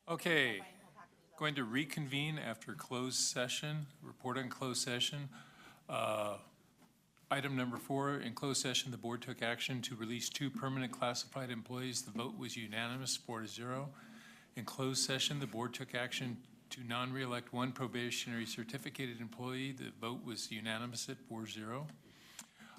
Okay, going to reconvene after closed session, report on closed session. Item number 4, in closed session, the board took action to release 2 permanent classified employees. The vote was unanimous, 4-0. In closed session, the board took action to non-reelect 1 probationary certificated employee. The vote was unanimous at 4-0.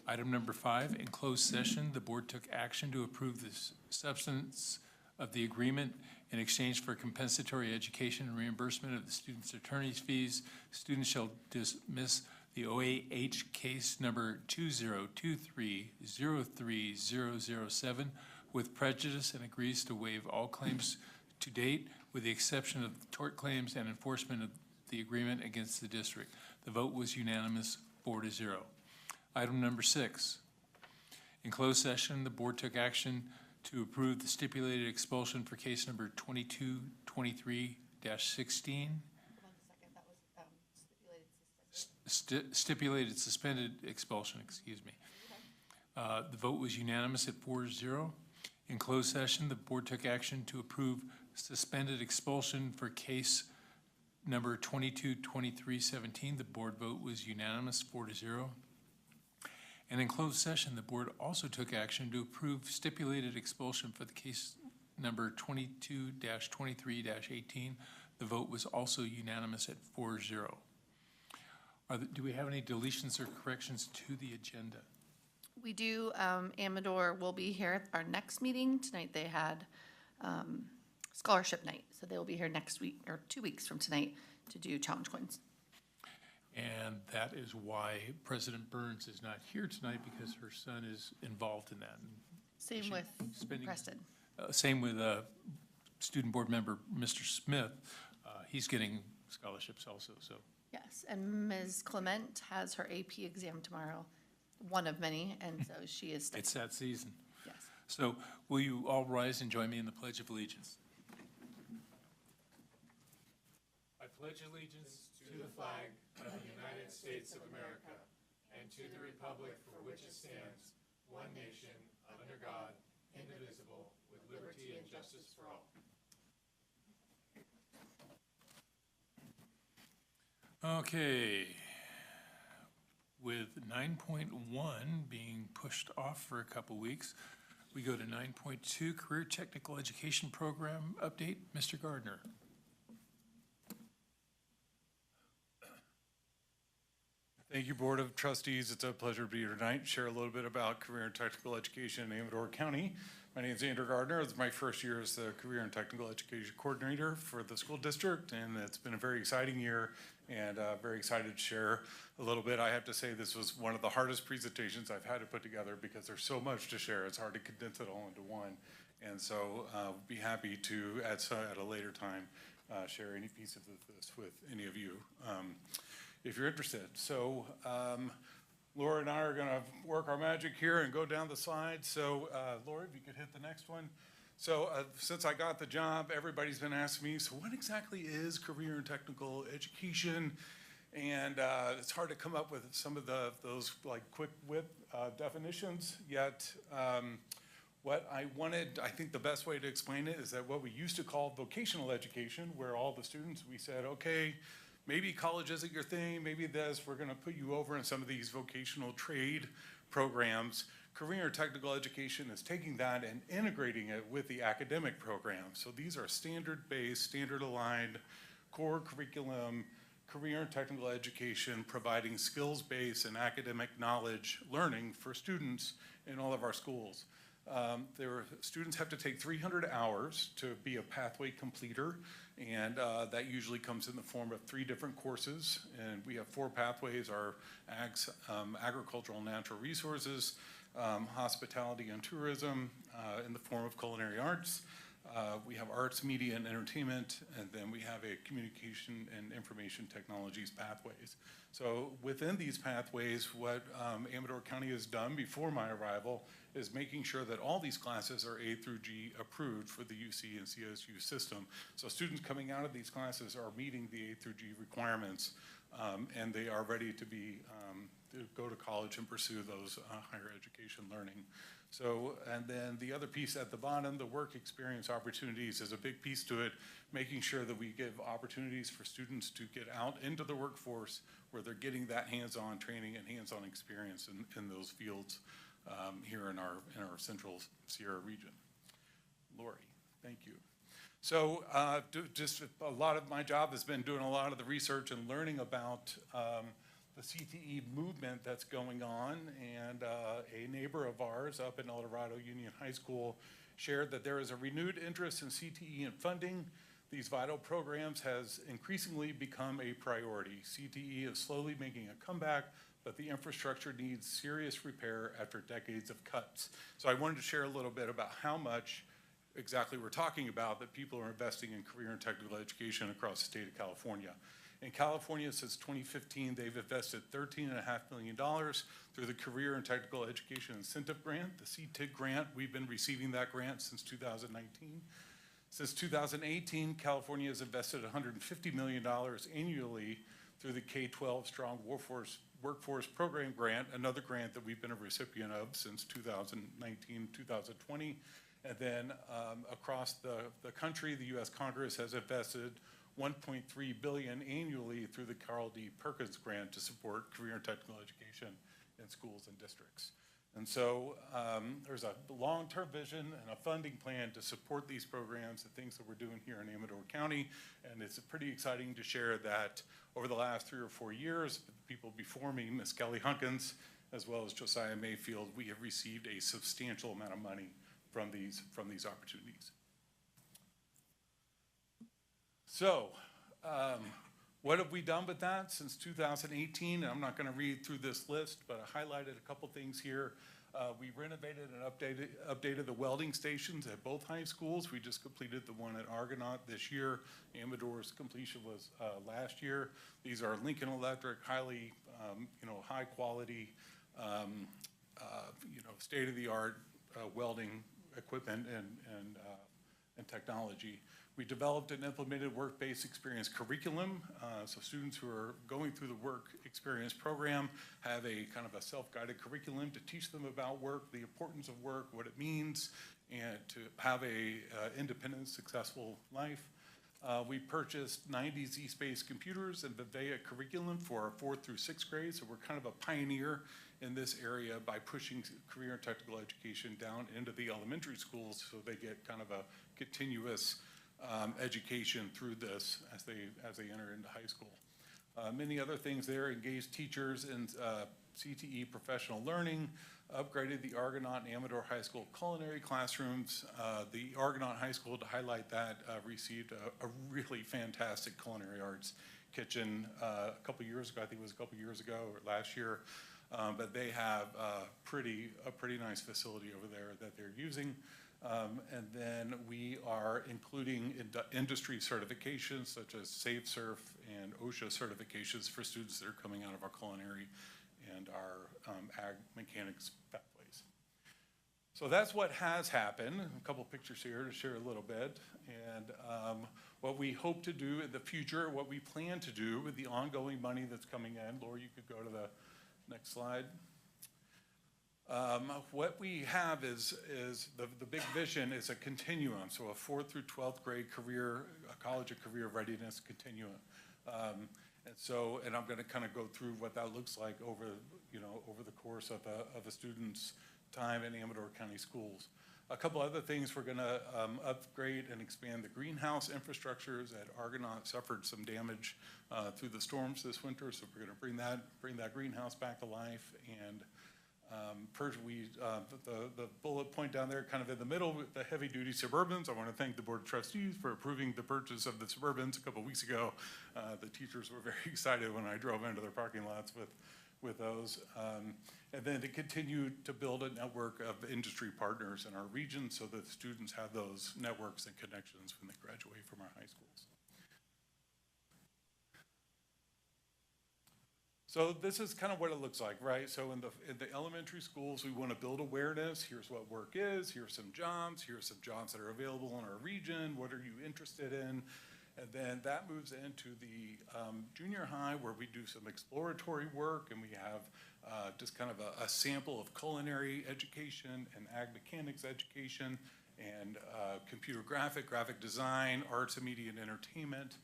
Item number 5, in closed session, the board took action to approve the substance of the agreement in exchange for compensatory education and reimbursement of the student's attorney's fees. Students shall dismiss the OAH case number 2023-03007 with prejudice and agrees to waive all claims to date with the exception of tort claims and enforcement of the agreement against the district. The vote was unanimous, 4-0. Item number 6. In closed session, the board took action to approve the stipulated expulsion for case number 2223-16. Stipulated suspended expulsion, excuse me. The vote was unanimous at 4-0. In closed session, the board took action to approve suspended expulsion for case number 2223-17. The board vote was unanimous, 4-0. And in closed session, the board also took action to approve stipulated expulsion for the case number 22-23-18. The vote was also unanimous at 4-0. Do we have any deletions or corrections to the agenda? We do. Amador will be here at our next meeting. Tonight they had scholarship night, so they will be here next week, or 2 weeks from tonight, to do challenge coins. And that is why President Burns is not here tonight, because her son is involved in that. Same with Preston. Same with student board member Mr. Smith. He's getting scholarships also, so. Yes, and Ms. Clement has her AP exam tomorrow, one of many, and so she is studying. It's that season. Yes. So will you all rise and join me in the Pledge of Allegiance? I pledge allegiance to the flag of the United States of America and to the republic for which it stands, one nation, under God, indivisible, with liberty and justice for all. Okay, with 9.1 being pushed off for a couple weeks, we go to 9.2, Career Technical Education Program Update. Mr. Gardner. Thank you, Board of Trustees. It's a pleasure to be here tonight, share a little bit about career and technical education in Amador County. My name is Andrew Gardner. It's my first year as the Career and Technical Education Coordinator for the school district, and it's been a very exciting year, and very excited to share a little bit. I have to say this was one of the hardest presentations I've had to put together because there's so much to share. It's hard to condense it all into one, and so be happy to, at a later time, share any piece of this with any of you. If you're interested. So Laura and I are gonna work our magic here and go down the slide. So Laura, if you could hit the next one. So since I got the job, everybody's been asking me, so what exactly is career and technical education? And it's hard to come up with some of those like quick whip definitions, yet what I wanted, I think the best way to explain it is that what we used to call vocational education, where all the students, we said, okay, maybe college isn't your thing, maybe this, we're gonna put you over in some of these vocational trade programs. Career and technical education is taking that and integrating it with the academic program. So these are standard-based, standard-aligned, core curriculum, career and technical education, providing skills-based and academic knowledge learning for students in all of our schools. Students have to take 300 hours to be a pathway completer, and that usually comes in the form of 3 different courses, and we have 4 pathways: our agricultural and natural resources, hospitality and tourism in the form of culinary arts. We have arts, media, and entertainment, and then we have a communication and information technologies pathways. So within these pathways, what Amador County has done before my arrival is making sure that all these classes are A through G approved for the UC and CSU system. So students coming out of these classes are meeting the A through G requirements, and they are ready to be to go to college and pursue those higher education learning. So, and then the other piece at the bottom, the work experience opportunities, is a big piece to it, making sure that we give opportunities for students to get out into the workforce where they're getting that hands-on training and hands-on experience in those fields here in our Central Sierra region. Lori, thank you. So just a lot of my job has been doing a lot of the research and learning about the CTE movement that's going on, and a neighbor of ours up in El Dorado Union High School shared that there is a renewed interest in CTE and funding. These vital programs has increasingly become a priority. CTE is slowly making a comeback, but the infrastructure needs serious repair after decades of cuts. So I wanted to share a little bit about how much exactly we're talking about that people are investing in career and technical education across the state of California. In California, since 2015, they've invested $13.5 million through the Career and Technical Education Incentive Grant, the CTIG grant. We've been receiving that grant since 2019. Since 2018, California has invested $150 million annually through the K-12 Strong Workforce Program Grant, another grant that we've been a recipient of since 2019, 2020. And then across the country, the U.S. Congress has invested $1.3 billion annually through the Carl D. Perkins Grant to support career and technical education in schools and districts. And so there's a long-term vision and a funding plan to support these programs, the things that we're doing here in Amador County. And it's pretty exciting to share that over the last 3 or 4 years, the people before me, Ms. Kelly Hunkins, as well as Josiah Mayfield, we have received a substantial amount of money from these opportunities. So what have we done with that since 2018? And I'm not going to read through this list, but I highlighted a couple things here. We renovated and updated the welding stations at both high schools. We just completed the one at Argonaut this year. Amador's completion was last year. These are Lincoln Electric, highly, high quality, state-of-the-art welding equipment and technology. We developed and implemented work-based experience curriculum. So students who are going through the work experience program have a kind of a self-guided curriculum to teach them about work, the importance of work, what it means, and to have a independent, successful life. We purchased 90 Z-Space computers and Vivea curriculum for our 4th through 6th grade. So we're kind of a pioneer in this area by pushing career and technical education down into the elementary schools so they get kind of a continuous education through this as they enter into high school. Many other things there: engaged teachers in CTE professional learning, upgraded the Argonaut and Amador High School culinary classrooms. The Argonaut High School, to highlight that, received a really fantastic culinary arts kitchen a couple years ago. I think it was a couple years ago or last year. But they have a pretty nice facility over there that they're using. And then we are including industry certifications such as SafeSurf and OSHA certifications for students that are coming out of our culinary and our ag mechanics pathways. So that's what has happened. A couple pictures here to share a little bit. And what we hope to do in the future, what we plan to do with the ongoing money that's coming in. Laura, you could go to the next slide. What we have is the big vision is a continuum, so a 4th through 12th grade career, college and career readiness continuum. And I'm going to kind of go through what that looks like over the course of a student's time in Amador County schools. A couple other things: we're going to upgrade and expand the greenhouse infrastructures at Argonaut. Suffered some damage through the storms this winter, so we're going to bring that greenhouse back to life. And the bullet point down there, kind of in the middle, with the heavy-duty Suburbans. I want to thank the Board of Trustees for approving the purchase of the Suburbans a couple weeks ago. The teachers were very excited when I drove into their parking lots with those. And then to continue to build a network of industry partners in our region so that students have those networks and connections when they graduate from our high schools. So this is kind of what it looks like, right? So in the elementary schools, we want to build awareness. Here's what work is. Here's some jobs. Here's some jobs that are available in our region. What are you interested in? And then that moves into the junior high, where we do some exploratory work, and we have just kind of a sample of culinary education and ag mechanics education, and computer graphic design, arts and media and entertainment.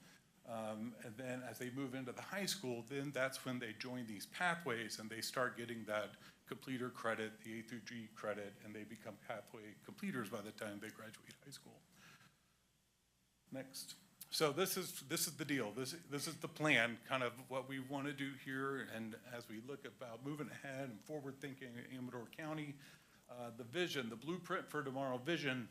And then as they move into the high school, then that's when they join these pathways and they start getting that completer credit, the A through G credit, and they become pathway completers by the time they graduate high school. Next. So this is the deal. This is the plan, kind of what we want to do here. And as we look about moving ahead and forward thinking in Amador County, the vision, the blueprint for tomorrow vision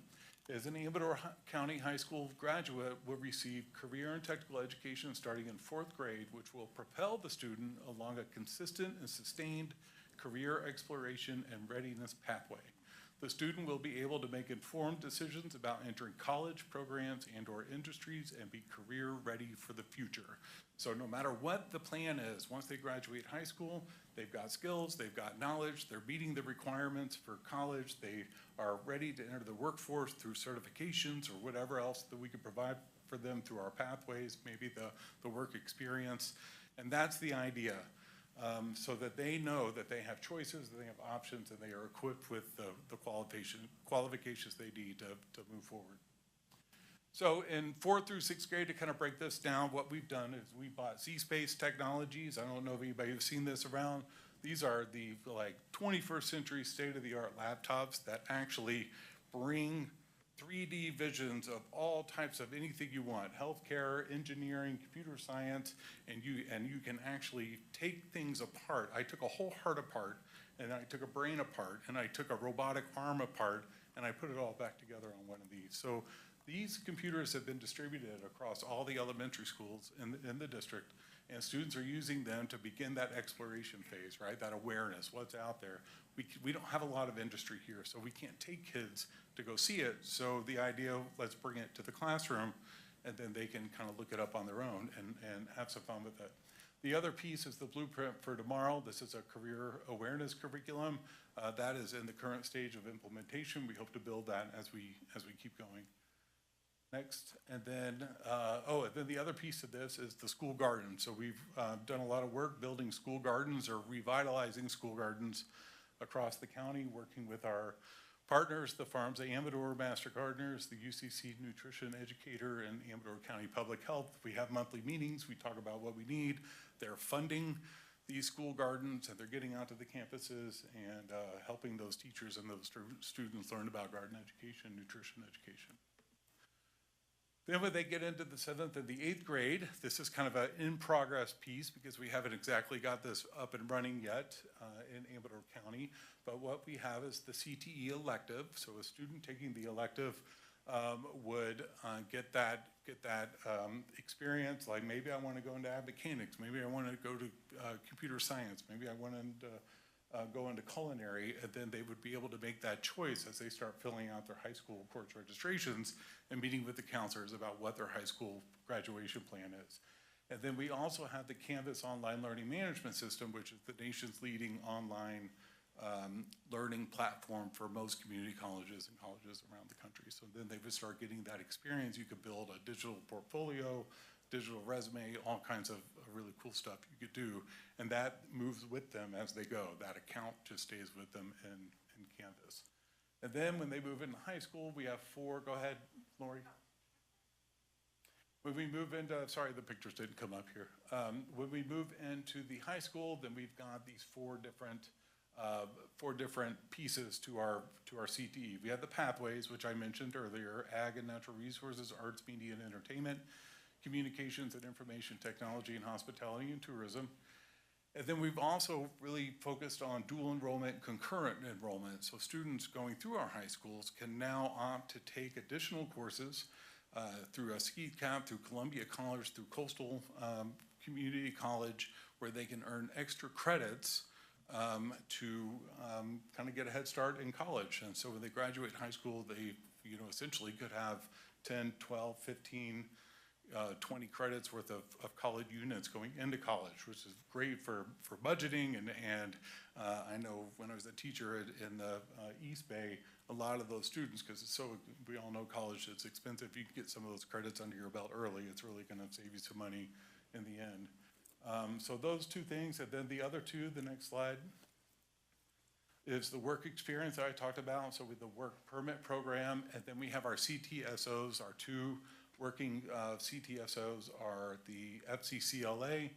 is an Amador County High School graduate will receive career and technical education starting in 4th grade, which will propel the student along a consistent and sustained career exploration and readiness pathway. The student will be able to make informed decisions about entering college programs and/or industries and be career ready for the future. So no matter what the plan is, once they graduate high school, they've got skills, they've got knowledge, they're meeting the requirements for college, they are ready to enter the workforce through certifications or whatever else that we can provide for them through our pathways, maybe the work experience. And that's the idea. So that they know that they have choices, that they have options, and they are equipped with the qualifications they need to move forward. So in 4th through 6th grade, to kind of break this down, what we've done is we bought Z-Space Technologies. I don't know if anybody has seen this around. These are the 21st century state-of-the-art laptops that actually bring 3D visions of all types of anything you want, healthcare, engineering, computer science, and you can actually take things apart. I took a whole heart apart, and I took a brain apart, and I took a robotic arm apart, and I put it all back together on one of these. So these computers have been distributed across all the elementary schools in the district, and students are using them to begin that exploration phase, right? That awareness, what's out there. We don't have a lot of industry here, so we can't take kids to go see it. So the idea, let's bring it to the classroom, and then they can kind of look it up on their own and have some fun with it. The other piece is the blueprint for tomorrow. This is a career awareness curriculum. That is in the current stage of implementation. We hope to build that as we keep going. Next, and then the other piece of this is the school garden. So we've done a lot of work building school gardens or revitalizing school gardens across the county, working with our partners, the Farms of Amador Master Gardeners, the UCC Nutrition Educator, and Amador County Public Health. We have monthly meetings. We talk about what we need. They're funding these school gardens, and they're getting out to the campuses and helping those teachers and those students learn about garden education, nutrition education. Then when they get into the 7th and the 8th grade, this is kind of an in-progress piece because we haven't exactly got this up and running yet in Amador County. But what we have is the CTE elective. So a student taking the elective would get that experience. Like maybe I want to go into ag mechanics. Maybe I want to go to computer science. Maybe I want to go into culinary, and then they would be able to make that choice as they start filling out their high school course registrations and meeting with the counselors about what their high school graduation plan is. And then we also have the Canvas Online Learning Management System, which is the nation's leading online learning platform for most community colleges and colleges around the country. So then they would start getting that experience. You could build a digital portfolio, digital resume, all kinds of really cool stuff you could do. And that moves with them as they go. That account just stays with them in Canvas. And then when they move into high school, we have 4, go ahead, Lori. When we move into, sorry, the pictures didn't come up here. When we move into the high school, then we've got these 4 different pieces to our CTE. We have the pathways, which I mentioned earlier, ag and natural resources, arts, media, and entertainment, communications and information technology, and hospitality and tourism. And then we've also really focused on dual enrollment, concurrent enrollment. So students going through our high schools can now opt to take additional courses through a ski camp, through Columbia College, through Coastal Community College, where they can earn extra credits to kind of get a head start in college. And so when they graduate high school, they essentially could have 10, 12, 15 20 credits worth of college units going into college, which is great for budgeting. And I know when I was a teacher in the East Bay, a lot of those students, because we all know college is expensive. You can get some of those credits under your belt early. It's really going to save you some money in the end. So those two things, and then the other two, the next slide, is the work experience that I talked about. So with the work permit program, and then we have our CTSOs, our two working CTSOs are the FCCLA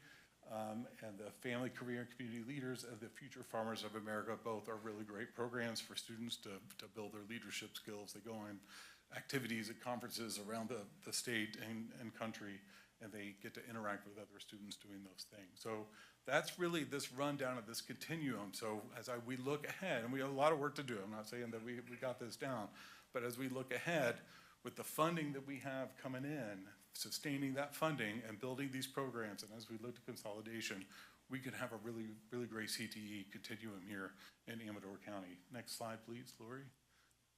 and the Family, Career, and Community Leaders and the Future Farmers of America. Both are really great programs for students to build their leadership skills. They go on activities at conferences around the state and country, and they get to interact with other students doing those things. So that's really this rundown of this continuum. So we look ahead, and we have a lot of work to do. I'm not saying that we got this down, but as we look ahead with the funding that we have coming in, sustaining that funding and building these programs, and as we look to consolidation, we could have a really, really great CTE continuum here in Amador County. Next slide, please, Lori.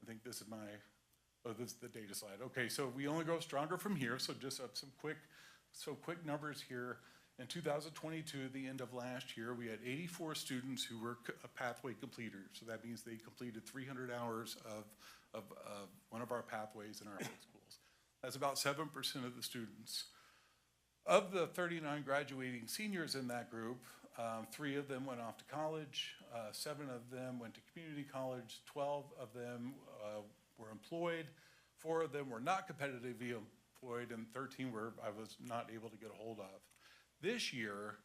I think this is this is the data slide. Okay, so we only grow stronger from here. So just some quick numbers here. In 2022, the end of last year, we had 84 students who were pathway completers. So that means they completed 300 hours of one of our pathways in our high schools. That's about 7% of the students. Of the 39 graduating seniors in that group, 3 of them went off to college, 7 of them went to community college, 12 of them were employed, 4 of them were not competitively employed, and 13 I was not able to get a hold of. This year,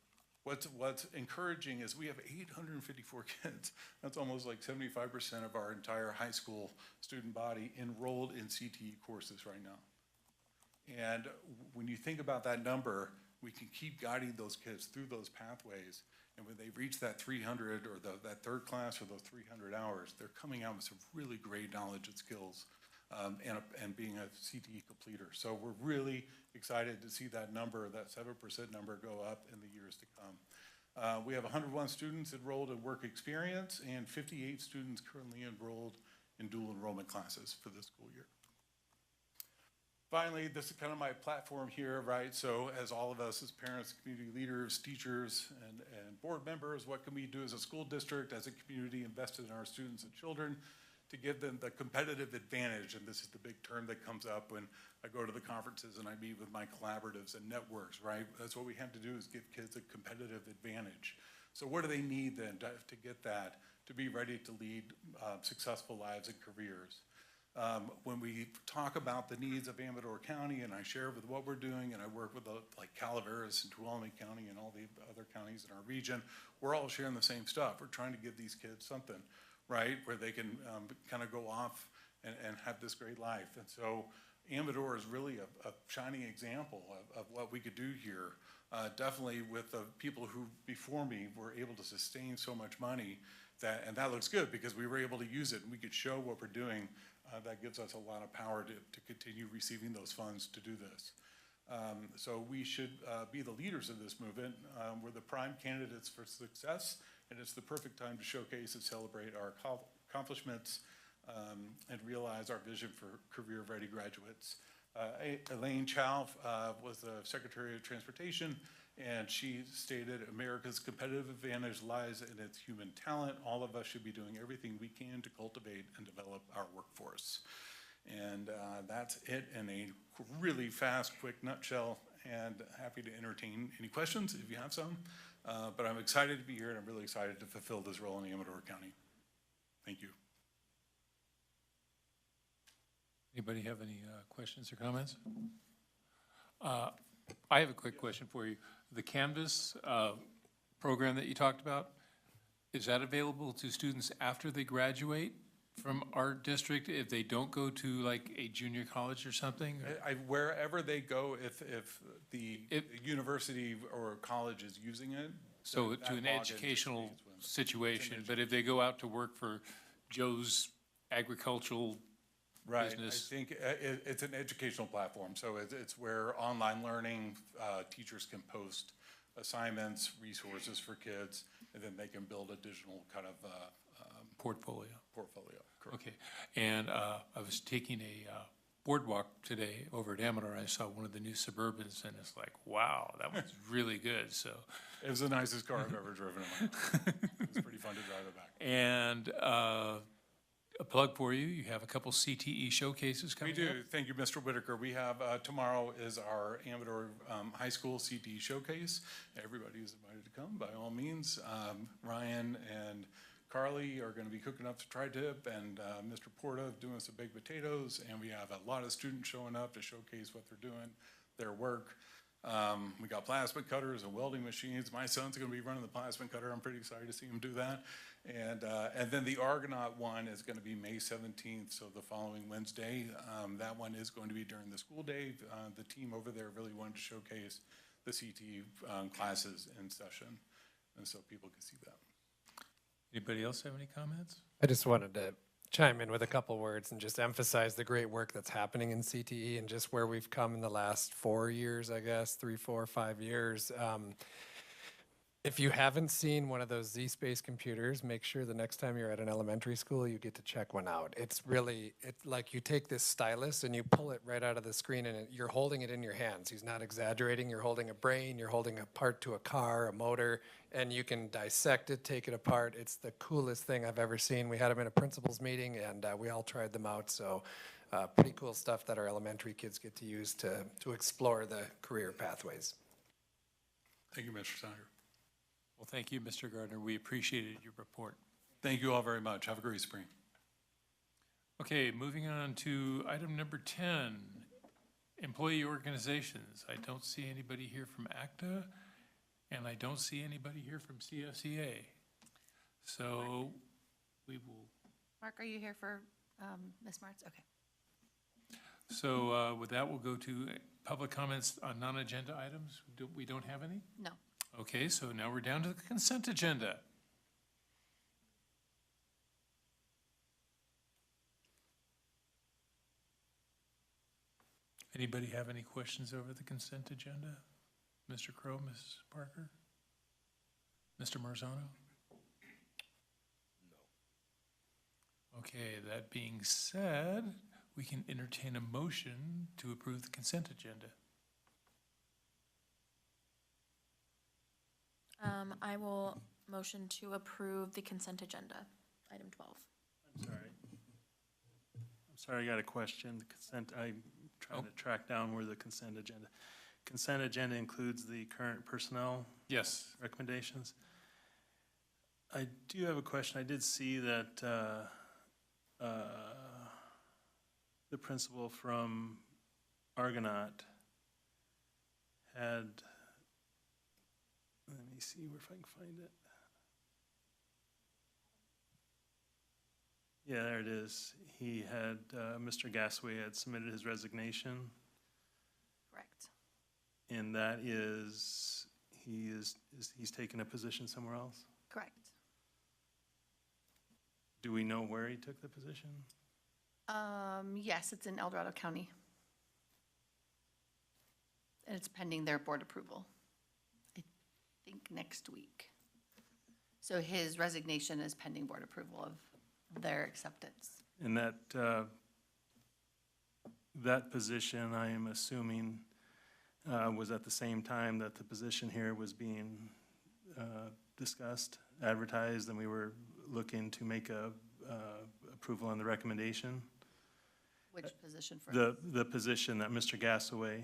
what's encouraging is we have 854 kids. That's almost like 75% of our entire high school student body enrolled in CTE courses right now. And when you think about that number, we can keep guiding those kids through those pathways. And when they reach that 300 or that third class or those 300 hours, they're coming out with some really great knowledge and skills and being a CTE completer. So we're really excited to see that number, that 7% number, go up in the years to come. We have 101 students enrolled in work experience and 58 students currently enrolled in dual enrollment classes for this school year. Finally, this is kind of my platform here, right? So as all of us as parents, community leaders, teachers, and board members, what can we do as a school district, as a community invested in our students and children to give them the competitive advantage? And this is the big term that comes up when I go to the conferences and I meet with my collaboratives and networks, right? That's what we have to do, is give kids a competitive advantage. So what do they need then to get that, to be ready to lead successful lives and careers? When we talk about the needs of Amador County, and I share with what we're doing, and I work with like Calaveras and Tuolumne County and all the other counties in our region, we're all sharing the same stuff. We're trying to give these kids something, right, where they can kind of go off and have this great life. And so Amador is really a shining example of what we could do here. Definitely with the people who before me were able to sustain so much money, and that looks good because we were able to use it and we could show what we're doing. That gives us a lot of power to continue receiving those funds to do this. So we should be the leaders of this movement. We're the prime candidates for success, and it's the perfect time to showcase and celebrate our accomplishments and realize our vision for career-ready graduates. Elaine Chow was the Secretary of Transportation, and she stated, "America's competitive advantage lies in its human talent. All of us should be doing everything we can to cultivate and develop our workforce." And that's it in a really fast, quick nutshell, and happy to entertain any questions if you have some. But I'm excited to be here, and I'm really excited to fulfill this role in Amador County. Thank you. Anybody have any questions or comments? I have a quick question for you. The Canvas program that you talked about, is that available to students after they graduate from our district if they don't go to like a junior college or something? Wherever they go, if the university or college is using it. So to an educational situation, but if they go out to work for Joe's agricultural business. I think it's an educational platform. So it's where online learning, teachers can post assignments, resources for kids, and then they can build a digital kind of portfolio. Correct. Okay, and I was taking boardwalk today over at Amador. I saw one of the new Suburbans, and it's like, wow, that was really good, so. It was the nicest car I've ever driven in my life. It was pretty fun to drive it back. And a plug for you, you have a couple CTE showcases We coming up. do. Thank you, Mr. Whitaker. We have, tomorrow is our Amador High School CTE showcase. Everybody is invited to come, by all means. Ryan and Carly are going to be cooking up the tri-tip, and Mr. Porta doing some baked potatoes, and we have a lot of students showing up to showcase what they're doing, their work. We got plasma cutters and welding machines. My son's going to be running the plasma cutter. I'm pretty excited to see him do that. And then the Argonaut one is going to be May 17th, so the following Wednesday. That one is going to be during the school day. The team over there really wanted to showcase the CTE classes in session, and so people can see that. Anybody else have any comments? I just wanted to chime in with a couple words and just emphasize the great work that's happening in CTE and just where we've come in the last 4 years, I guess, 3, 4, 5 years. If you haven't seen one of those Z-Space computers, make sure the next time you're at an elementary school, you get to check one out. It's like you take this stylus and you pull it right out of the screen and you're holding it in your hands. He's not exaggerating. You're holding a brain, you're holding a part to a car, a motor, and you can dissect it, take it apart. It's the coolest thing I've ever seen. We had them in a principals meeting and we all tried them out. So pretty cool stuff that our elementary kids get to use to explore the career pathways. Thank you, Mr. Snyder. Well, thank you, Mr. Gardner. We appreciated your report. Thank you all very much. Have a great spring. Okay, moving on to item number 10, employee organizations. I don't see anybody here from ACTA, and I don't see anybody here from CSEA. So we will. Mark, are you here for Ms. Martz? Okay. So with that, we'll go to public comments on non-agenda items. We don't have any? No. Okay, so now we're down to the consent agenda. Anybody have any questions over the consent agenda? Mr. Crowe, Mrs. Parker? Mr. Marzano? No. Okay, that being said, we can entertain a motion to approve the consent agenda. I will motion to approve the consent agenda, item 12. I'm sorry, I got a question. The consent, I'm trying to track down where the consent agenda includes the current personnel Yes. recommendations. I do have a question. I did see that the principal from Argonaut had, let me see if I can find it. Yeah, there it is. He had, Mr. Gasway had submitted his resignation, Correct. and that is, he's taken a position somewhere else? Correct. Do we know where he took the position? Yes, it's in El Dorado County. And it's pending their board approval. I think next week. So his resignation is pending board approval of their acceptance. And that position, I am assuming, was at the same time that the position here was being discussed, advertised, and we were looking to make a approval on the recommendation. Which position for? The position that Mr. Gasaway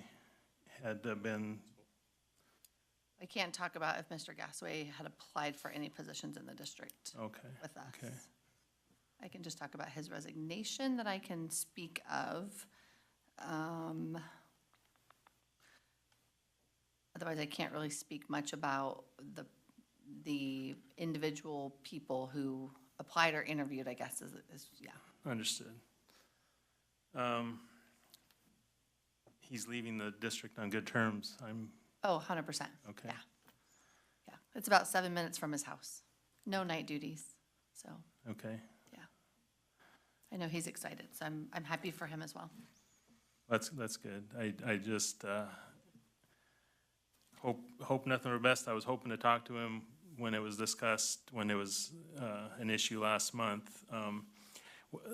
had been. I can't talk about if Mr. Gasway had applied for any positions in the district Okay. with us. Okay. I can just talk about his resignation that I can speak of. Otherwise, I can't really speak much about the individual people who applied or interviewed, I guess, yeah. Understood. He's leaving the district on good terms. Oh, 100%. Okay. Yeah. Yeah. It's about 7 minutes from his house. No night duties. So, Okay. yeah. I know he's excited, so I'm happy for him as well. That's good. I just hope nothing but best. I was hoping to talk to him when it was discussed, when it was an issue last month.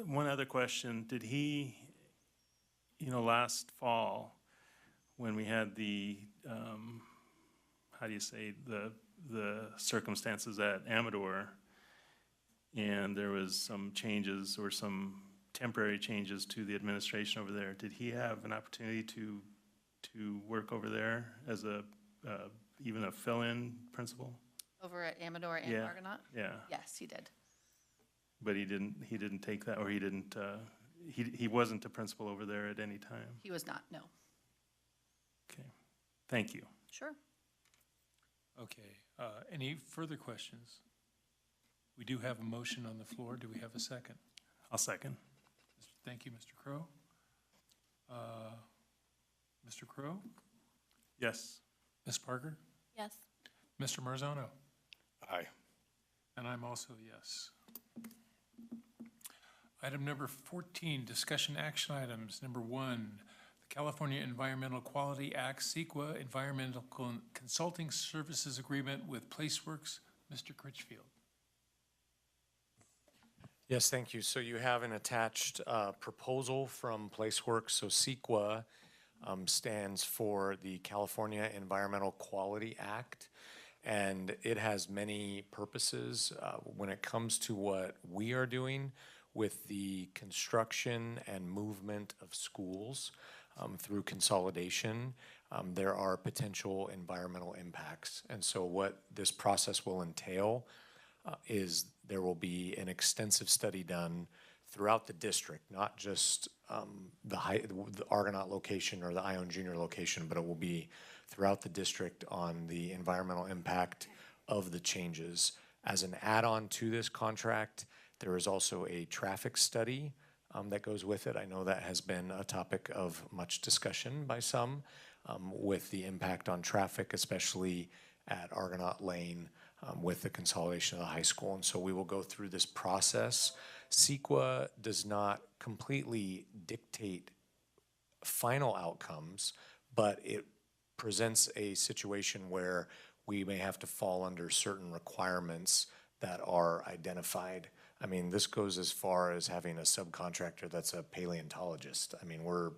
One other question, did he last fall, when we had the, how do you say, the circumstances at Amador, and there was some changes or some temporary changes to the administration over there, did he have an opportunity to work over there as even a fill-in principal? Over at Amador and Yeah. Argonaut? Yeah, Yes, he did. but he didn't take that, or he wasn't a principal over there at any time? He was not, no. Okay, thank you. Sure. Okay, any further questions? We do have a motion on the floor. Do we have a second? I'll second. Thank you, Mr. Crowe. Mr. Crowe? Yes. Ms. Parker? Yes. Mr. Marzano? Aye. And I'm also yes. Item number 14, discussion action items. Number 1, the California Environmental Quality Act, CEQA Environmental Consulting Services Agreement with PlaceWorks. Mr. Critchfield. Yes, thank you. So you have an attached proposal from PlaceWorks. So CEQA stands for the California Environmental Quality Act, and it has many purposes when it comes to what we are doing with the construction and movement of schools through consolidation. There are potential environmental impacts. And so what this process will entail is there will be an extensive study done throughout the district, not just the Argonaut location or the Ione Junior location, but it will be throughout the district on the environmental impact of the changes. As an add-on to this contract, there is also a traffic study that goes with it. I know that has been a topic of much discussion by some with the impact on traffic, especially at Argonaut Lane with the consolidation of the high school. And so we will go through this process. CEQA does not completely dictate final outcomes, but it presents a situation where we may have to fall under certain requirements that are identified. I mean, this goes as far as having a subcontractor that's a paleontologist. I mean, we're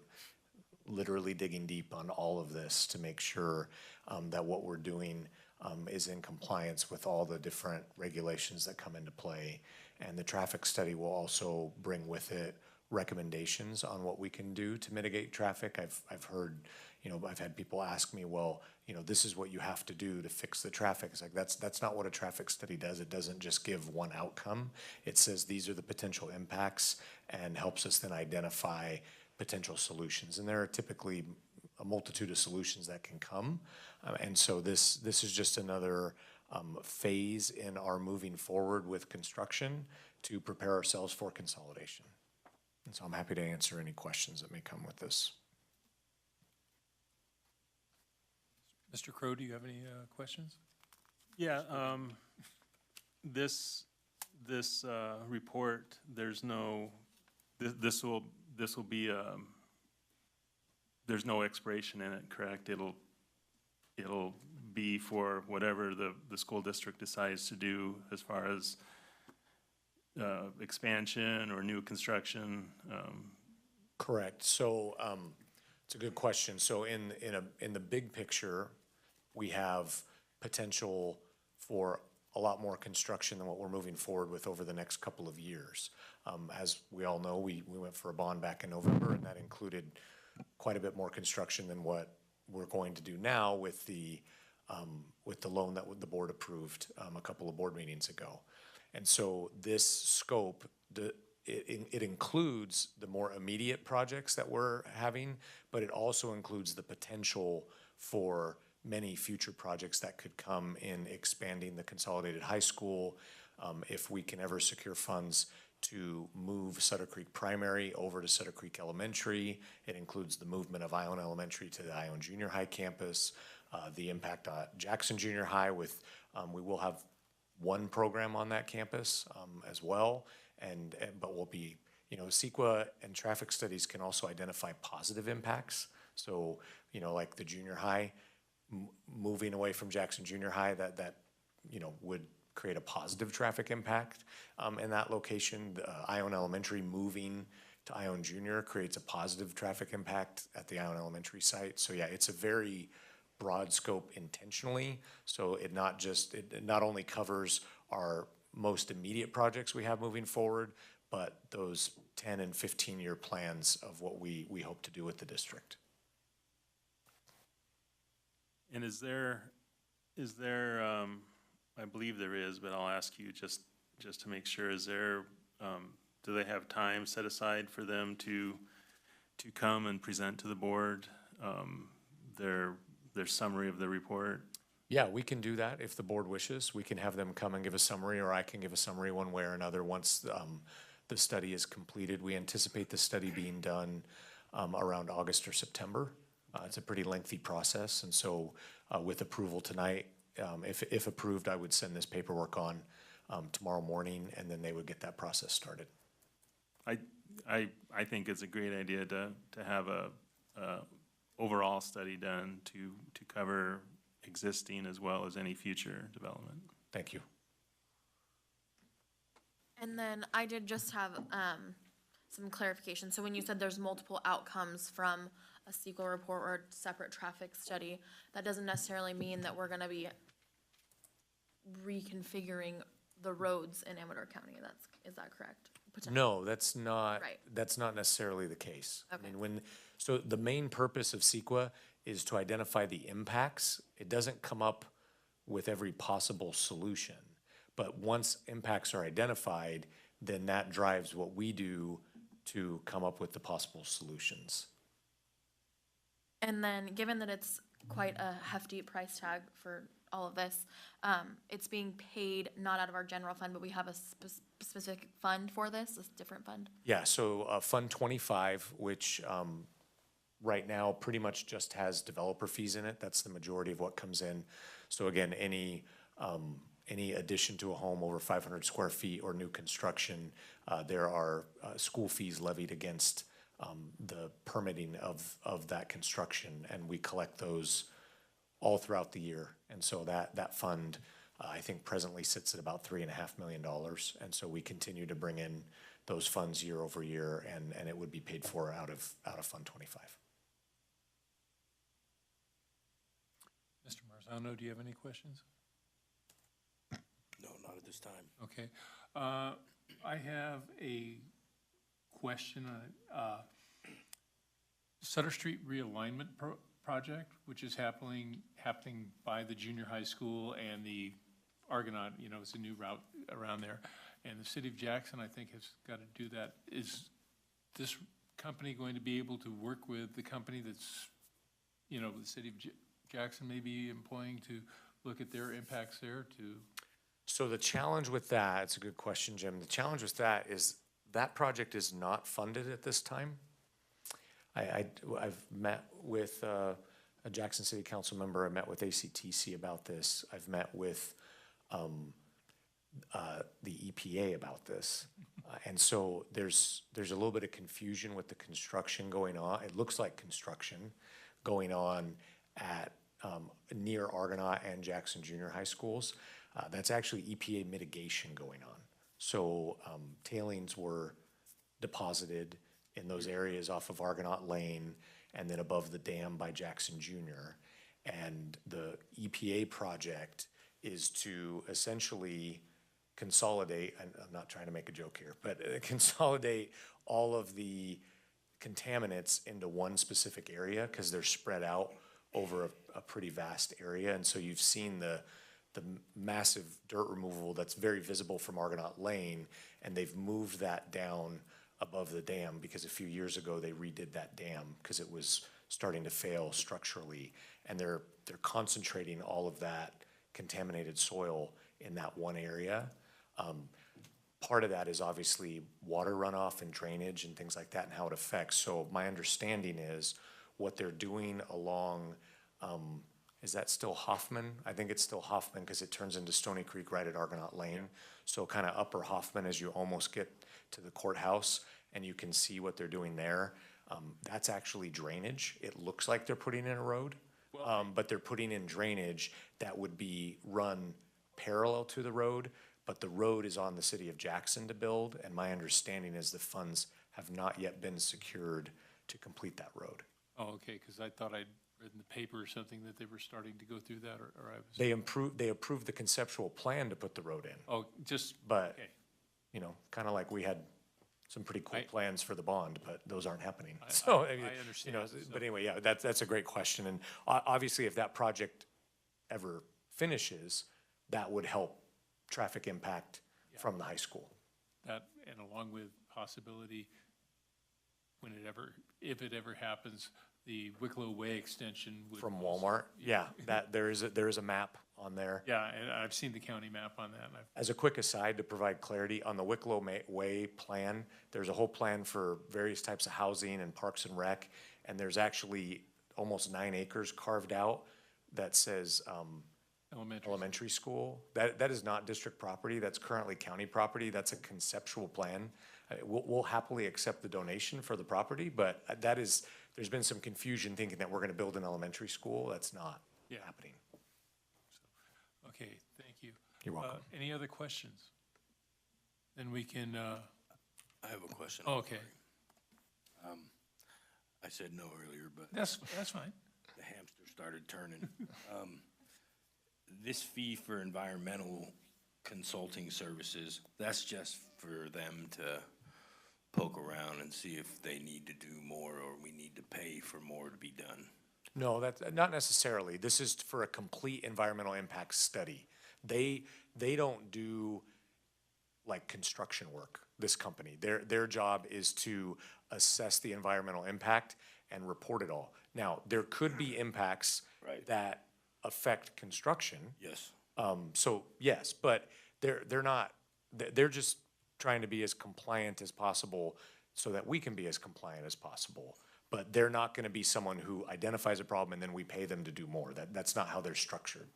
literally digging deep on all of this to make sure that what we're doing is in compliance with all the different regulations that come into play. And the traffic study will also bring with it recommendations on what we can do to mitigate traffic. I've heard, I've had people ask me, well, this is what you have to do to fix the traffic. It's like, that's not what a traffic study does. It doesn't just give one outcome. It says these are the potential impacts and helps us then identify potential solutions. And there are typically a multitude of solutions that can come. And so this is just another phase in our moving forward with construction to prepare ourselves for consolidation. And so I'm happy to answer any questions that may come with this. Mr. Crowe, do you have any questions? Yeah, this report, there's no, this will be, there's no expiration in it, correct? It'll be for whatever the school district decides to do as far as expansion or new construction. Correct. So it's a good question. So in the big picture, we have potential for a lot more construction than what we're moving forward with over the next couple of years. As we all know, we went for a bond back in November, and that included quite a bit more construction than what we're going to do now with the loan that the board approved a couple of board meetings ago. And so this scope, it includes the more immediate projects that we're having, but it also includes the potential for many future projects that could come in expanding the consolidated high school. If we can ever secure funds to move Sutter Creek Primary over to Sutter Creek Elementary. It includes the movement of Ione Elementary to the Ione Junior High campus, the impact on Jackson Junior High with, we will have one program on that campus as well, but we'll be, CEQA and traffic studies can also identify positive impacts. So, like the junior high, moving away from Jackson Junior High, that would create a positive traffic impact in that location. Ione Elementary moving to Ione Junior creates a positive traffic impact at the Ione Elementary site. So yeah, it's a very broad scope intentionally. So it not only covers our most immediate projects we have moving forward, but those 10 and 15-year plans of what we hope to do with the district. And is there, I believe there is, but I'll ask you just to make sure, is there, do they have time set aside for them to come and present to the board, their summary of the report? Yeah, we can do that if the board wishes. We can have them come and give a summary, or I can give a summary one way or another once the study is completed. We anticipate the study being done around August or September. It's a pretty lengthy process, and so with approval tonight, if approved, I would send this paperwork on tomorrow morning, and then they would get that process started. I think it's a great idea to have a overall study done to cover existing as well as any future development. Thank you. And then I did just have some clarification. So when you said there's multiple outcomes from a CEQA report or a separate traffic study, that doesn't necessarily mean that we're gonna be reconfiguring the roads in Amador County. Is that correct? No, that's not, Right. that's not necessarily the case. Okay. I mean, so the main purpose of CEQA is to identify the impacts. It doesn't come up with every possible solution. But once impacts are identified, then that drives what we do to come up with the possible solutions. And then, given that it's quite a hefty price tag for all of this, it's being paid not out of our general fund, but we have a specific fund for this, a different fund? Yeah, so Fund 25, which right now pretty much just has developer fees in it. That's the majority of what comes in. So again, any addition to a home over 500 square feet or new construction, there are school fees levied against the permitting of that construction, and we collect those all throughout the year. And so that fund, I think presently sits at about $3.5 million. And so we continue to bring in those funds year over year, and it would be paid for out of Fund 25. Mr. Marzano, do you have any questions? No, not at this time. Okay. I have a question. Sutter Street realignment project, which is happening by the junior high school and the Argonaut, it's a new route around there. And the city of Jackson, I think, has got to do that. Is this company going to be able to work with the company that's, the city of Jackson may be employing to look at their impacts there to? So the challenge with that, it's a good question, Jim. The challenge with that is that project is not funded at this time. I've met with a Jackson City Council member. I met with ACTC about this. I've met with the EPA about this. And so there's a little bit of confusion with the construction going on. It looks like construction going on at near Argonaut and Jackson Junior High Schools. That's actually EPA mitigation going on. So tailings were deposited in those areas off of Argonaut Lane and then above the dam by Jackson Junior. And the EPA project is to essentially consolidate, and I'm not trying to make a joke here, but consolidate all of the contaminants into one specific area because they're spread out over a pretty vast area. And so you've seen the massive dirt removal that's very visible from Argonaut Lane, and they've moved that down above the dam because a few years ago they redid that dam because it was starting to fail structurally, and they're concentrating all of that contaminated soil in that one area. Part of that is obviously water runoff and drainage and things like that and how it affects. So my understanding is what they're doing along, is that still Hoffman? I think it's still Hoffman because it turns into Stony Creek right at Argonaut Lane. So kind of upper Hoffman as you almost get to the courthouse, and you can see what they're doing there. That's actually drainage. It looks like they're putting in a road, but they're putting in drainage that would be run parallel to the road, but the road is on the city of Jackson to build, and my understanding is the funds have not yet been secured to complete that road. Oh, okay, because I thought I'd read in the paper or something that they were starting to go through that, or I was, They approved the conceptual plan to put the road in, oh, just, but, okay. you know, kind of like we had some pretty cool I- plans for the bond, but those aren't happening. I- So, I mean, understand, you know, so- but anyway, yeah, that's a great question. And obviously, if that project ever finishes, that would help traffic impact from the high school. That, and along with possibility, when it ever, if it ever happens, the Wicklow Way extension would. From also- Walmart, yeah, that, there is a map on there. Yeah, and I've seen the county map on that, and I've, As a quick aside, to provide clarity, on the Wicklow Way plan, there's a whole plan for various types of housing and parks and rec, and there's actually almost 9 acres carved out that says, elementary school. That is not district property, that's currently county property, that's a conceptual plan. We'll happily accept the donation for the property, but there's been some confusion thinking that we're gonna build an elementary school, that's not Yeah. happening. okay, thank you. You're welcome. Any other questions? Then we can, I have a question. oh, okay, I said no earlier, but that's fine. the hamster started turning. This fee for environmental consulting services, that's just for them to poke around and see if they need to do more or we need to pay for more to be done. No, that's not necessarily. This is for a complete environmental impact study. They don't do like construction work, this company. Their job is to assess the environmental impact and report it all. Now, there could be impacts Right. that affect construction. Yes. So yes, but they're not, they're just trying to be as compliant as possible so that we can be as compliant as possible. But they're not gonna be someone who identifies a problem and then we pay them to do more. That's not how they're structured.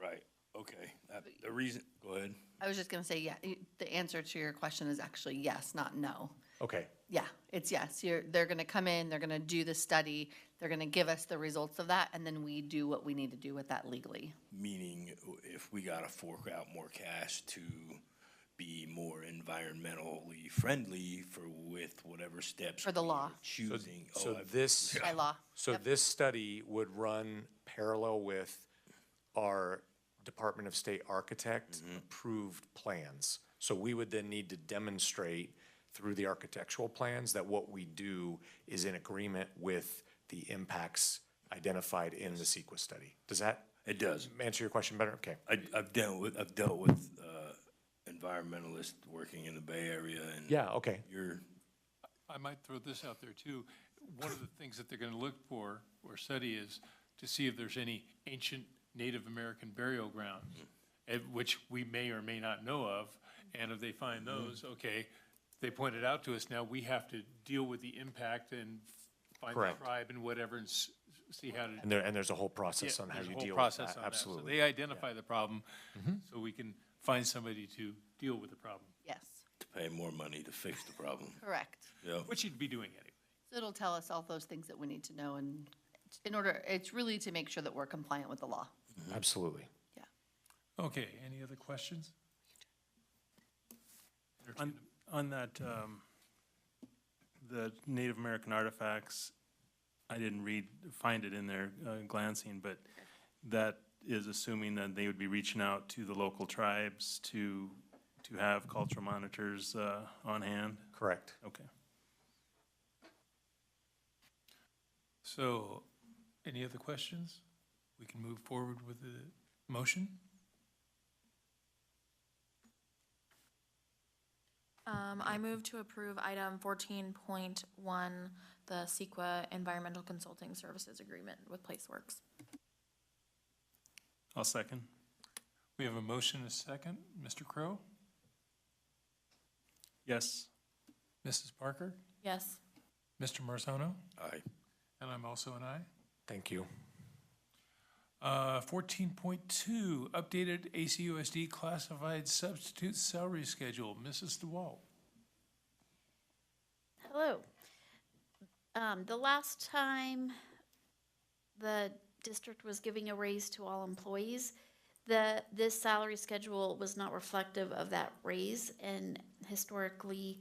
Right, okay. The reason, go ahead. I was just gonna say, yeah, the answer to your question is actually yes, not no. Okay, Yeah, it's yes. They're gonna come in, they're gonna do the study, they're gonna give us the results of that, and then we do what we need to do with that legally. Meaning if we gotta fork out more cash to be more environmentally friendly with whatever steps. For the we law. are Choosing. so Oh, this, By law. so Yep. this study would run parallel with our Department of State architect approved plans. So we would then need to demonstrate through the architectural plans that what we do is in agreement with the impacts identified in the CEQA study. Does that It does. answer your question better? Okay. I've dealt with environmentalists working in the Bay Area and. Yeah, okay. You're, I might throw this out there too. One of the things that they're gonna look for or study is to see if there's any ancient Native American burial grounds, which we may or may not know of. And if they find those, okay, they point it out to us, now we have to deal with the impact and find the Correct. tribe and whatever and see how to. And there's a whole process Yeah, on how there's a you whole deal with process that. on Absolutely. So they identify the problem, so we can find somebody to deal with the problem, Yes, to pay more money to fix the problem. correct. Yeah. which you'd be doing anyway. So it'll tell us all those things that we need to know, and it's really to make sure that we're compliant with the law. Absolutely. Yeah. Okay, any other questions? On that, the Native American artifacts, I didn't find it in there glancing, but that is assuming that they would be reaching out to the local tribes to have cultural monitors on hand? Correct. Okay. So, any other questions? We can move forward with the motion? I move to approve item 14.1, the CEQA Environmental Consulting Services Agreement with Placeworks. I'll second. We have a motion and a second. Mr. Crow? Yes. Mrs. Parker? Yes. Mr. Marzano? Aye. And I'm also an aye. Thank you. 14.2, updated ACUSD classified substitute salary schedule. Mrs. DeWalt. Hello. The last time the district was giving a raise to all employees, this salary schedule was not reflective of that raise, and historically,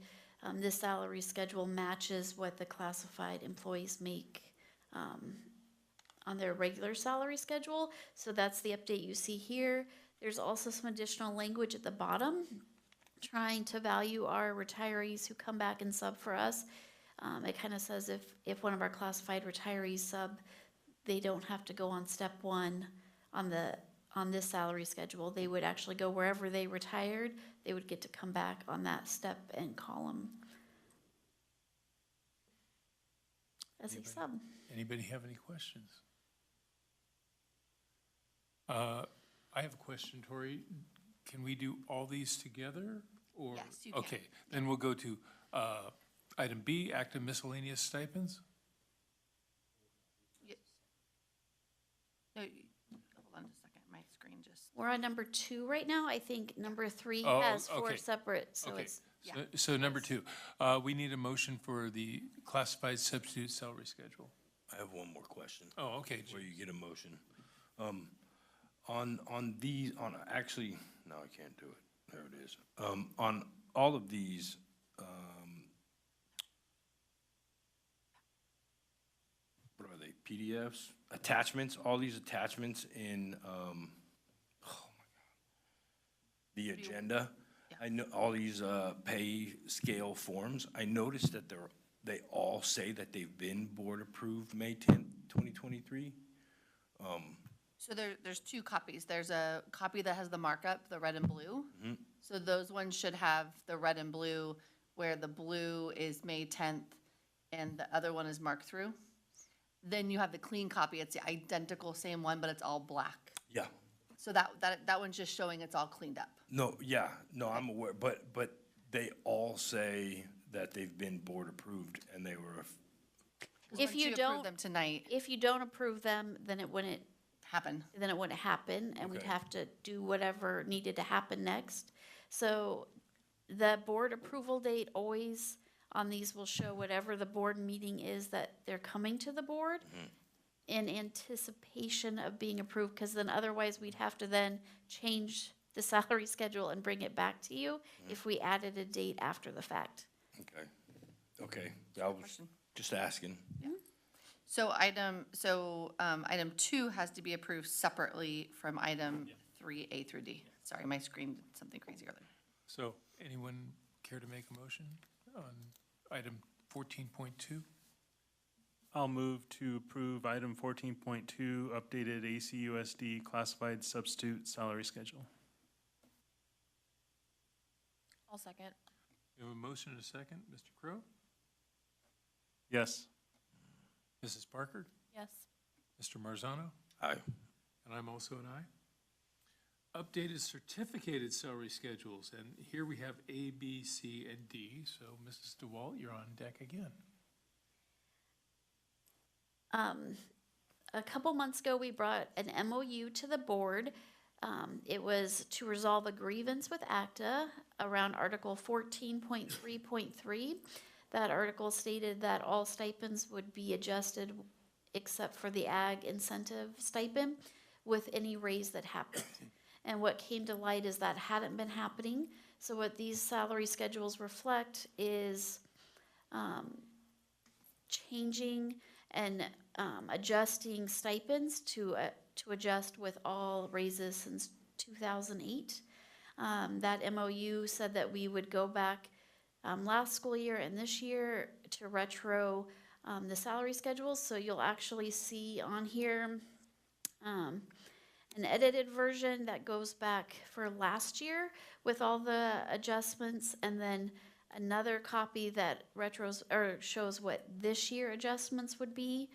This salary schedule matches what the classified employees make on their regular salary schedule. So that's the update you see here. There's also some additional language at the bottom trying to value our retirees who come back and sub for us. It kind of says if one of our classified retirees sub, they don't have to go on step one on this salary schedule. They would actually go wherever they retired. They would get to come back on that step and column as a sub. Anybody have any questions? I have a question, Tori. Can we do all these together, or? Yes, you can. Okay, then we'll go to item B, active miscellaneous stipends. Yes. No, hold on a second, my screen just, We're on number 2 right now. I think number 3 Oh, has 4 okay. separate, so Okay, it's, so number 2, we need a motion for the classified substitute salary schedule. I have one more question. Oh, okay. Before you get a motion. Actually, no, I can't do it. There it is. On all of these, what are they, PDFs? Attachments, all these attachments in, oh my God, the agenda. I know all these pay scale forms. I noticed that they all say that they've been board approved May 10th, 2023. so there's 2 copies. There's a copy that has the markup, the red and blue. So those ones should have the red and blue, where the blue is May 10th and the other one is marked through. Then you have the clean copy. It's the identical same one, but it's all black. Yeah. So that one's just showing it's all cleaned up. No, yeah, no, I'm aware, but they all say that they've been board approved and they were, 'Cause If once you approve don't- them tonight, if you don't approve them, then it wouldn't happen. happen, and we'd Okay. have to do whatever needed to happen next. So the board approval date always on these will show whatever the board meeting is that they're coming to the board in anticipation of being approved, because then otherwise we'd have to then change the salary schedule and bring it back to you if we added a date after the fact. okay, I was Question. just asking. So item 2 has to be approved separately from item 3A through D. Sorry, my screen did something crazy earlier. So anyone care to make a motion on item 14.2? I'll move to approve item 14.2, updated ACUSD classified substitute salary schedule. I'll second. We have a motion and a second. Mr. Crowe? Yes. Mrs. Parker? Yes. Mr. Marzano? Aye. And I'm also an aye. Updated certificated salary schedules, and here we have A, B, C, and D. So Mrs. DeWalt, you're on deck again. A couple months ago, we brought an MOU to the board. It was to resolve a grievance with ACTA around Article 14.3.3. That article stated that all stipends would be adjusted except for the ag incentive stipend with any raise that happened. And what came to light is that hadn't been happening. So what these salary schedules reflect is changing and adjusting stipends to adjust with all raises since 2008. That MOU said that we would go back last school year and this year to retro the salary schedules. So you'll actually see on here an edited version that goes back for last year with all the adjustments, and then another copy that shows what this year adjustments would be,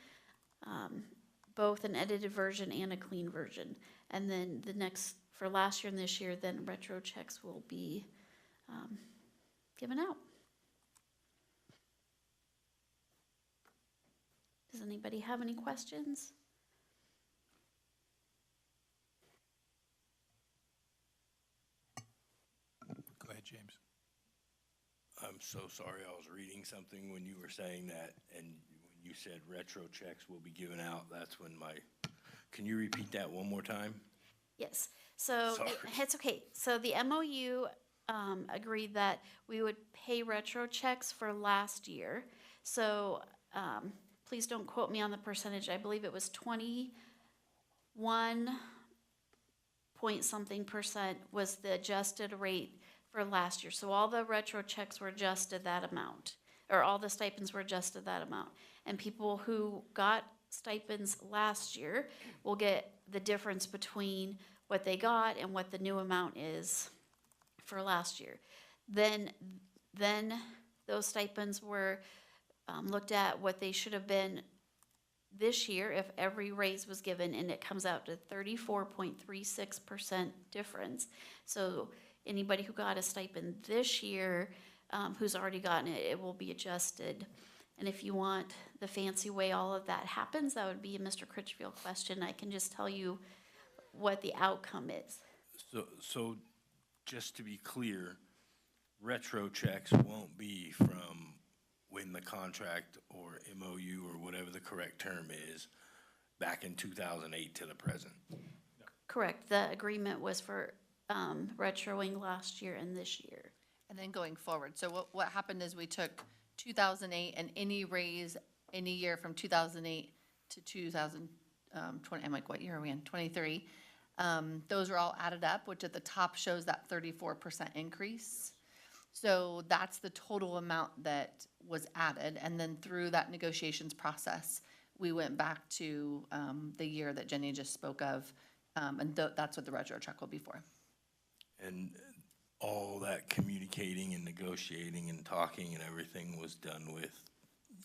both an edited version and a clean version. And then the next, for last year and this year, then retro checks will be given out. Does anybody have any questions? Go ahead, James. I'm so sorry, I was reading something when you were saying that, and when you said retro checks will be given out, that's when can you repeat that one more time? Yes, so Sorry. it's okay. So the MOU agreed that we would pay retro checks for last year. So, please don't quote me on the percentage. I believe it was 21 point something percent was the adjusted rate for last year. So all the retro checks were adjusted that amount, or all the stipends were adjusted that amount. And people who got stipends last year will get the difference between what they got and what the new amount is for last year. Then those stipends were looked at what they should have been this year if every raise was given, and it comes out to 34.36% difference. So anybody who got a stipend this year, who's already gotten it, it will be adjusted. And if you want the fancy way all of that happens, that would be a Mr. Critchfield question. I can just tell you what the outcome is. So just to be clear, retro checks won't be from when the contract or MOU or whatever the correct term is, back in 2008 to the present. Correct. The agreement was for retroing last year and this year. And then going forward, so what happened is we took 2008 and any raise any year from 2008 to 2020, I'm like, what year are we in? 23. Those are all added up, which at the top shows that 34% increase. So that's the total amount that was added. And then through that negotiations process, we went back to the year that Jenny just spoke of. And that's what the retro check will be for. And all that communicating and negotiating and talking and everything was done with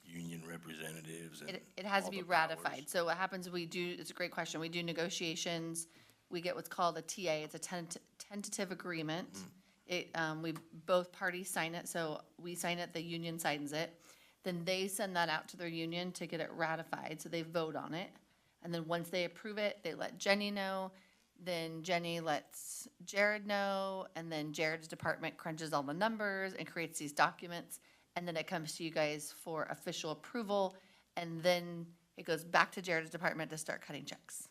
union representatives and It has to all be the powers. ratified. So what happens, it's a great question. We do negotiations. We get what's called a TA. It's a tentative agreement. We both parties sign it. So we sign it, the union signs it. Then they send that out to their union to get it ratified. So they vote on it. And then once they approve it, they let Jenny know. Then Jenny lets Jared know. And then Jared's department crunches all the numbers and creates these documents. And then it comes to you guys for official approval. And then it goes back to Jared's department to start cutting checks.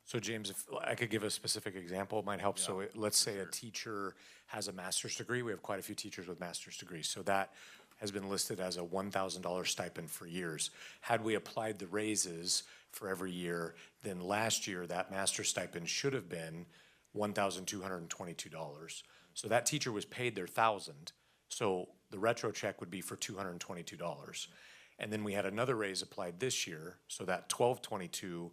So James, if I could give a specific example, it might help. So let's say a teacher has a master's degree. We have quite a few teachers with master's degrees. So that has been listed as a $1,000 stipend for years. Had we applied the raises for every year, then last year that master's stipend should have been $1,222. So that teacher was paid their $1,000. So the retro check would be for $222. And then we had another raise applied this year, so that $1,222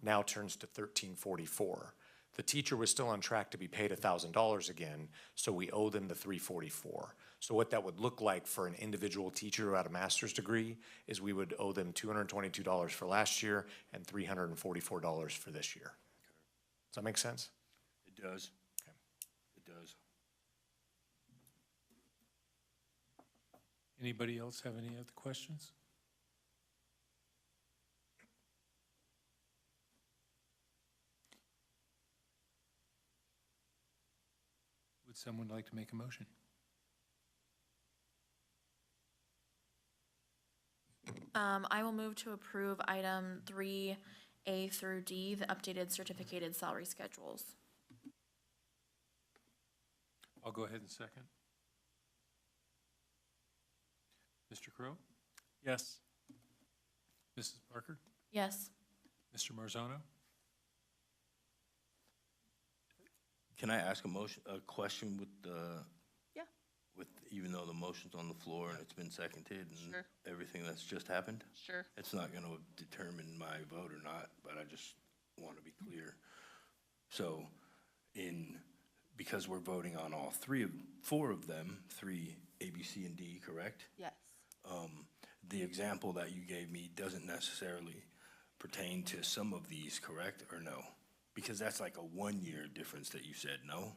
now turns to $1,344. The teacher was still on track to be paid $1,000 again, so we owe them the $344. So what that would look like for an individual teacher who had a master's degree is we would owe them $222 for last year and $344 for this year. Does that make sense? It does. Okay. It does. Anybody else have any other questions? Would someone like to make a motion? I will move to approve item 3A through D, the updated certificated salary schedules. I'll go ahead and second. Mr. Crowe? Yes. Mrs. Parker? Yes. Mr. Marzano? Can I ask a question with the? Yeah. With, even though the motion's on the floor and it's been seconded and Sure. everything that's just happened? Sure. It's not gonna determine my vote or not, but I just want to be clear. So because we're voting on all four of them, three, A, B, C, and D, correct? Yes. The example that you gave me doesn't necessarily pertain to some of these, correct, or no? Because that's like a 1 year difference that you said, no?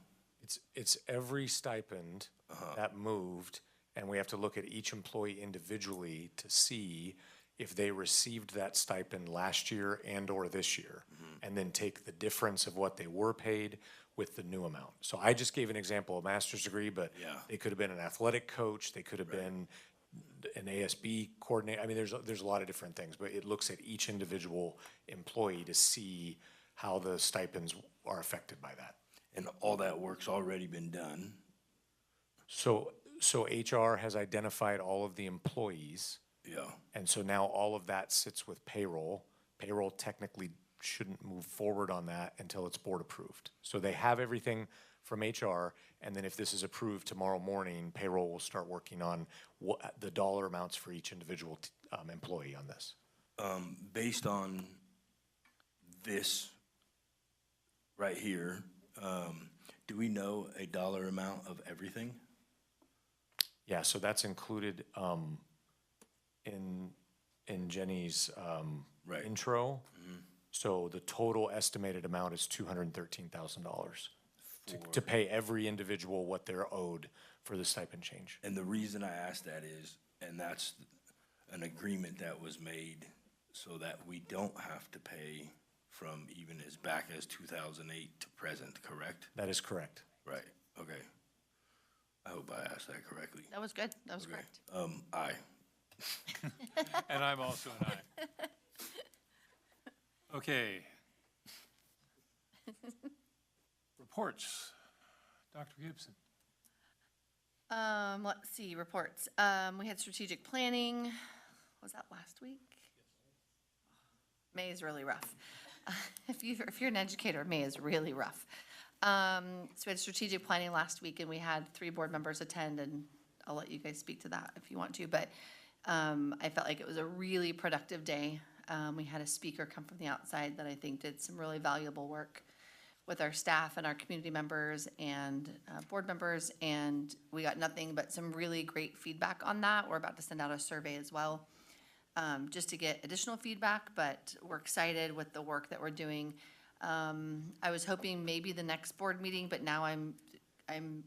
It's every stipend that moved, and we have to look at each employee individually to see if they received that stipend last year and or this year, and then take the difference of what they were paid with the new amount. So I just gave an example of master's degree, but Yeah. they could have been an athletic coach, they could have been an ASB coordinator. I mean, there's a lot of different things, but it looks at each individual employee to see how the stipends are affected by that. and all that work's already been done. So HR has identified all of the employees, Yeah, and so now all of that sits with payroll. Payroll technically shouldn't move forward on that until it's board approved. So they have everything from HR, and then if this is approved tomorrow morning, payroll will start working on what the dollar amounts for each individual employee on this. based on this right here, do we know a dollar amount of everything? Yeah, so that's included in Jenny's Right. intro. So the total estimated amount is $213,000 to pay every individual what they're owed for the stipend change. And the reason I ask that is, and that's an agreement that was made so that we don't have to pay from even as back as 2008 to present, correct? That is correct. Right, okay. I hope I asked that correctly. That was good. That was Okay. correct. Aye. And I'm also an aye. Okay. Reports. Dr. Gibson. Let's see, reports. We had strategic planning. Was that last week? May is really rough. If you're an educator, May is really rough. So we had strategic planning last week, and we had 3 board members attend, and I'll let you guys speak to that if you want to, but I felt like it was a really productive day. We had a speaker come from the outside that I think did some really valuable work with our staff and our community members and board members, and we got nothing but some really great feedback on that. We're about to send out a survey as well, just to get additional feedback, but we're excited with the work that we're doing. I was hoping maybe the next board meeting, but now I'm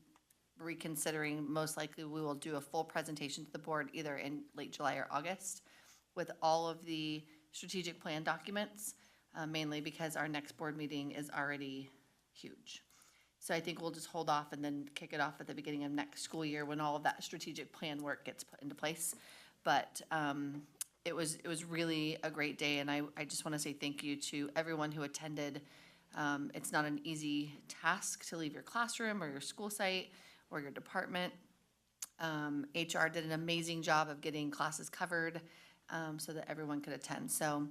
reconsidering. Most likely we will do a full presentation to the board either in late July or August with all of the strategic plan documents, mainly because our next board meeting is already huge. So I think we'll just hold off and then kick it off at the beginning of next school year when all of that strategic plan work gets put into place. But it was really a great day, and I just want to say thank you to everyone who attended. It's not an easy task to leave your classroom or your school site or your department. HR did an amazing job of getting classes covered so that everyone could attend. So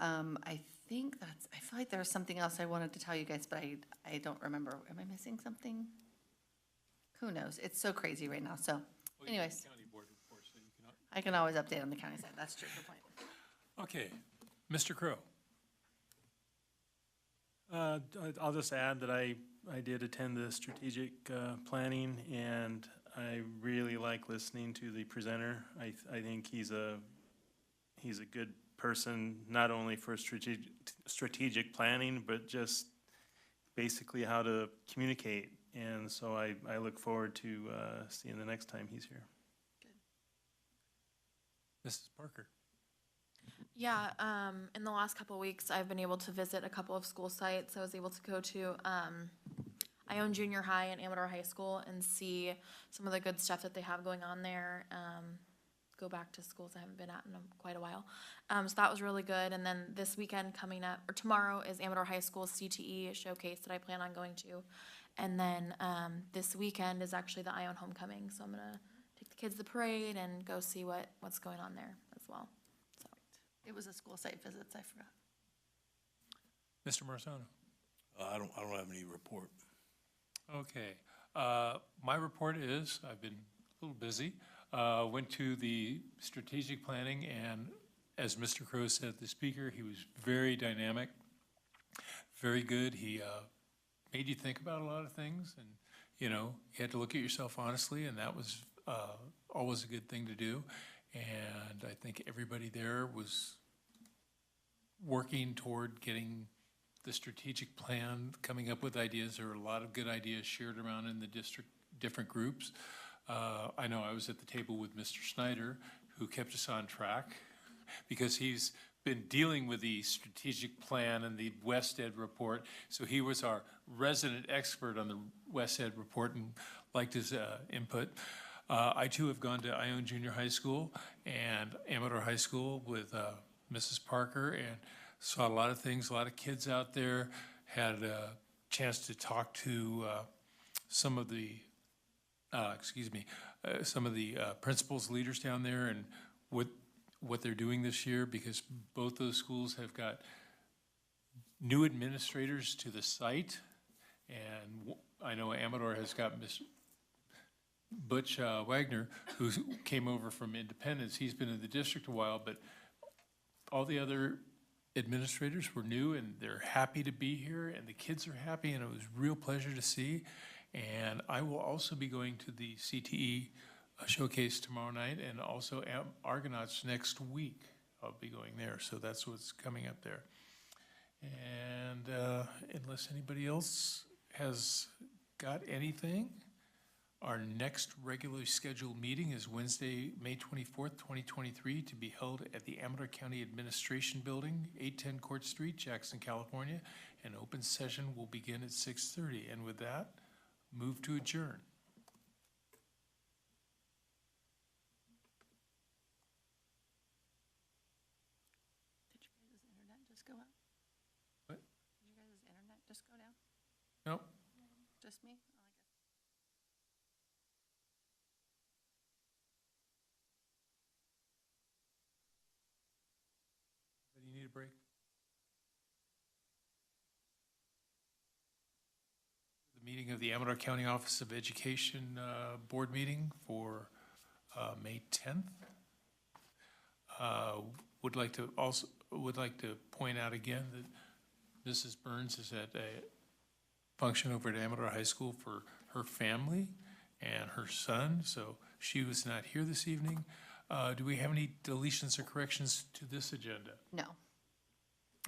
I think I feel like there was something else I wanted to tell you guys, but I don't remember. Am I missing something? Who knows? It's so crazy right now. So anyways, County board report, so you can. I can always update on the county side. That's true. Good point. Okay, Mr. Crow. I'll just add that I did attend the strategic planning, and I really like listening to the presenter. I think he's a good person, not only for strategic planning, but just basically how to communicate. And so I look forward to seeing the next time he's here. Mrs. Parker. Yeah, in the last couple of weeks, I've been able to visit a couple of school sites. I was able to go to Ione Junior High and Amador High School and see some of the good stuff that they have going on there. Go back to schools I haven't been at in quite a while. So that was really good. And then this weekend coming up, or tomorrow, is Amador High School's CTE showcase that I plan on going to. And then this weekend is actually the Ione homecoming. So I'm going to take the kids to the parade and go see what's going on there as well. It was a school site visits. I forgot. Mr. Marzano. I don't have any report. Okay, my report is, I've been a little busy. Went to the strategic planning, and as Mr. Crow said, the speaker, he was very dynamic, very good. He made you think about a lot of things, and, you had to look at yourself honestly, and that was always a good thing to do. And I think everybody there was working toward getting the strategic plan, coming up with ideas. There were a lot of good ideas shared around in the district, different groups. I know I was at the table with Mr. Snyder, who kept us on track because he's been dealing with the strategic plan and the West Ed report. So he was our resident expert on the West Ed report and liked his input. I too have gone to Ione Junior High School and Amador High School with Mrs. Parker and saw a lot of things, a lot of kids out there, had chance to talk to some of the, some of the principals, leaders down there, and what they're doing this year, because both those schools have got new administrators to the site. And I know Amador has got Miss Butch Wagner, who came over from Independence. He's been in the district a while, but all the other administrators were new, and they're happy to be here, and the kids are happy, and it was a real pleasure to see. And I will also be going to the CTE showcase tomorrow night, and also Argonauts next week. I'll be going there, so that's what's coming up there. And unless anybody else has got anything, our next regularly scheduled meeting is Wednesday, May 24th, 2023, to be held at the Amador County Administration Building, 810 Court Street, Jackson, California. An open session will begin at 6:30. And with that, move to adjourn. Did your guys' internet just go out? What? Did your guys' internet just go down? Nope. Just me? Do you need a break? The meeting of the Amador County Office of Education Board meeting for May 10th. Would like to point out again that Mrs. Burns is at a function over at Amador High School for her family and her son, so she was not here this evening. Do we have any deletions or corrections to this agenda? No.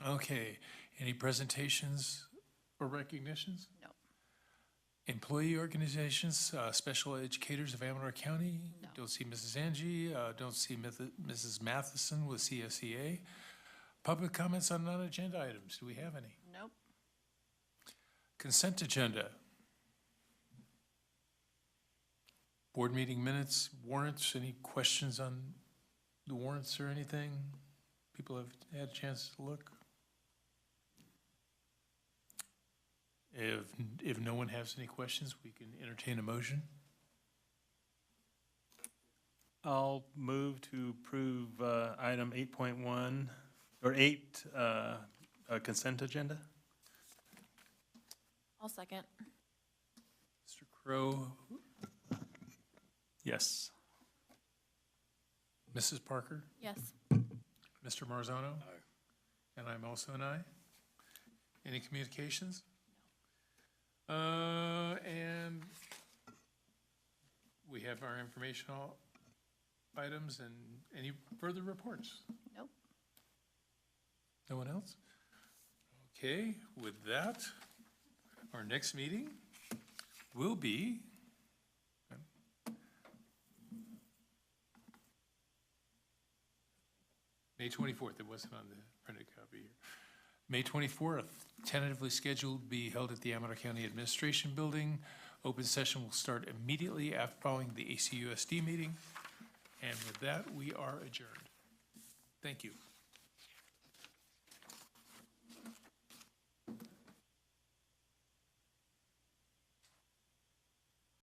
Okay, any presentations or recognitions? No. Employee organizations, special educators of Amador County? No. Don't see Mrs. Angie, don't see Mrs. Matheson with CSEA. Public comments on non-agenda items, do we have any? Nope. Consent agenda. Board meeting minutes, warrants, any questions on the warrants or anything? People have had a chance to look? If no one has any questions, we can entertain a motion. I'll move to approve item 8.1, or 8, consent agenda. I'll second. Mr. Crowe, Yes. Mrs. Parker, Yes. Mr. Marzano? Aye. And I'm also an aye. Any communications? And we have our informational items, and any further reports? Nope. No one else? Okay, with that, our next meeting will be May 24th. It wasn't on the printed copy here. May 24th, tentatively scheduled to be held at the Amador County Administration Building. Open session will start immediately after following the ACUSD meeting. And with that, we are adjourned. Thank you.